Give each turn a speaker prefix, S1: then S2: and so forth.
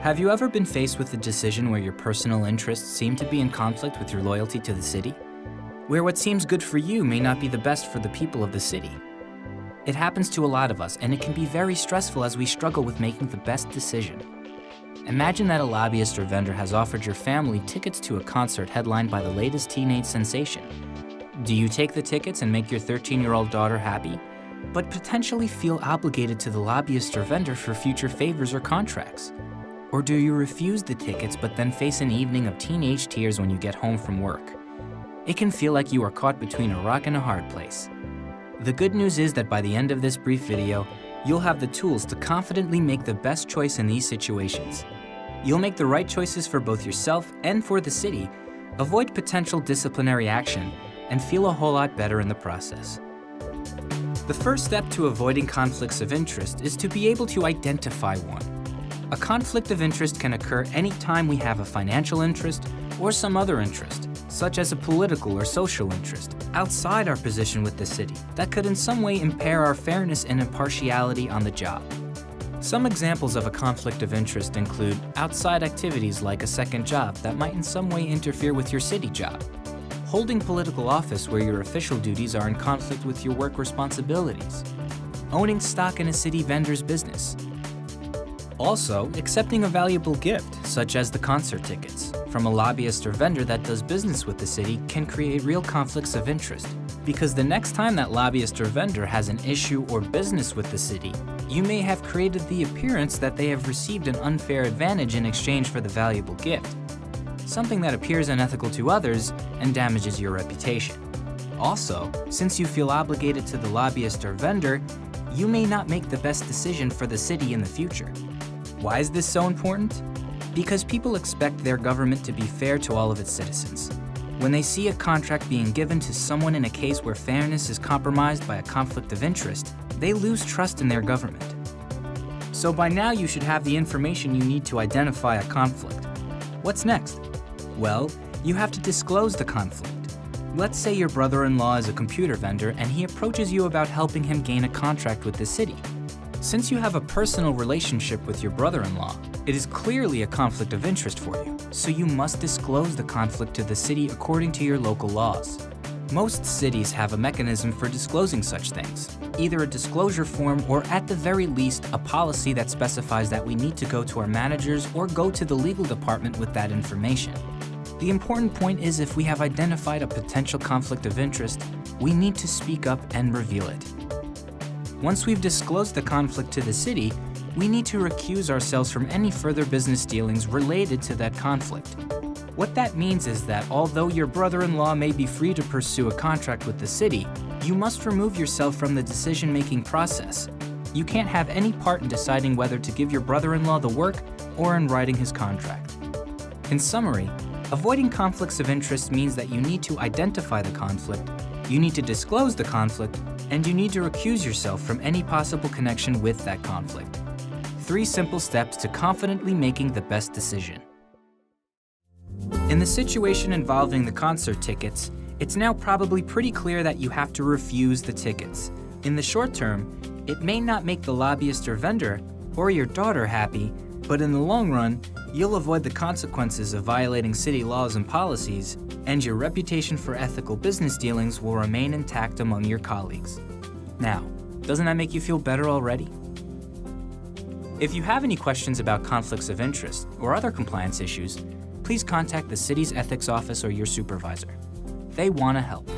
S1: Have you ever been faced with a decision where your personal interests seem to be in conflict with your loyalty to the city? Where what seems good for you may not be the best for the people of the city? It happens to a lot of us, and it can be very stressful as we struggle with making the best decision. Imagine that a lobbyist or vendor has offered your family tickets to a concert headlined by the latest teenage sensation. Do you take the tickets and make your 13-year-old daughter happy, but potentially feel obligated to the lobbyist or vendor for future favors or contracts? Or do you refuse the tickets but then face an evening of teenage tears when you get home from work? It can feel like you are caught between a rock and a hard place. The good news is that by the end of this brief video, you'll have the tools to confidently make the best choice in these situations. You'll make the right choices for both yourself and for the city, avoid potential disciplinary action, and feel a whole lot better in the process. The first step to avoiding conflicts of interest is to be able to identify one. A conflict of interest can occur anytime we have a financial interest or some other interest, such as a political or social interest, outside our position with the city that could in some way impair our fairness and impartiality on the job. Some examples of a conflict of interest include outside activities like a second job that might in some way interfere with your city job, holding political office where your official duties are in conflict with your work responsibilities, owning stock in a city vendor's business. Also, accepting a valuable gift, such as the concert tickets, from a lobbyist or vendor that does business with the city can create real conflicts of interest, because the next time that lobbyist or vendor has an issue or business with the city, you may have created the appearance that they have received an unfair advantage in exchange for the valuable gift, something that appears unethical to others and damages your reputation. Also, since you feel obligated to the lobbyist or vendor, you may not make the best decision for the city in the future. Why is this so important? Because people expect their government to be fair to all of its citizens. When they see a contract being given to someone in a case where fairness is compromised by a conflict of interest, they lose trust in their government. So by now you should have the information you need to identify a conflict. What's next? Well, you have to disclose the conflict. Let's say your brother-in-law is a computer vendor and he approaches you about helping him gain a contract with the city. Since you have a personal relationship with your brother-in-law, it is clearly a conflict of interest for you, so you must disclose the conflict to the city according to your local laws. Most cities have a mechanism for disclosing such things, either a disclosure form or at the very least a policy that specifies that we need to go to our managers or go to the legal department with that information. The important point is if we have identified a potential conflict of interest, we need to speak up and reveal it. Once we've disclosed the conflict to the city, we need to recuse ourselves from any further business dealings related to that conflict. What that means is that although your brother-in-law may be free to pursue a contract with the city, you must remove yourself from the decision-making process. You can't have any part in deciding whether to give your brother-in-law the work or in writing his contract. In summary, avoiding conflicts of interest means that you need to identify the conflict, you need to disclose the conflict, and you need to recuse yourself from any possible connection with that conflict. 3 simple steps to confidently making the best decision. In the situation involving the concert tickets, it's now probably pretty clear that you have to refuse the tickets. In the short term, it may not make the lobbyist or vendor or your daughter happy, but in the long run, you'll avoid the consequences of violating city laws and policies, and your reputation for ethical business dealings will remain intact among your colleagues. Now, doesn't that make you feel better already? If you have any questions about conflicts of interest or other compliance issues, please contact the city's ethics office or your supervisor. They want to help.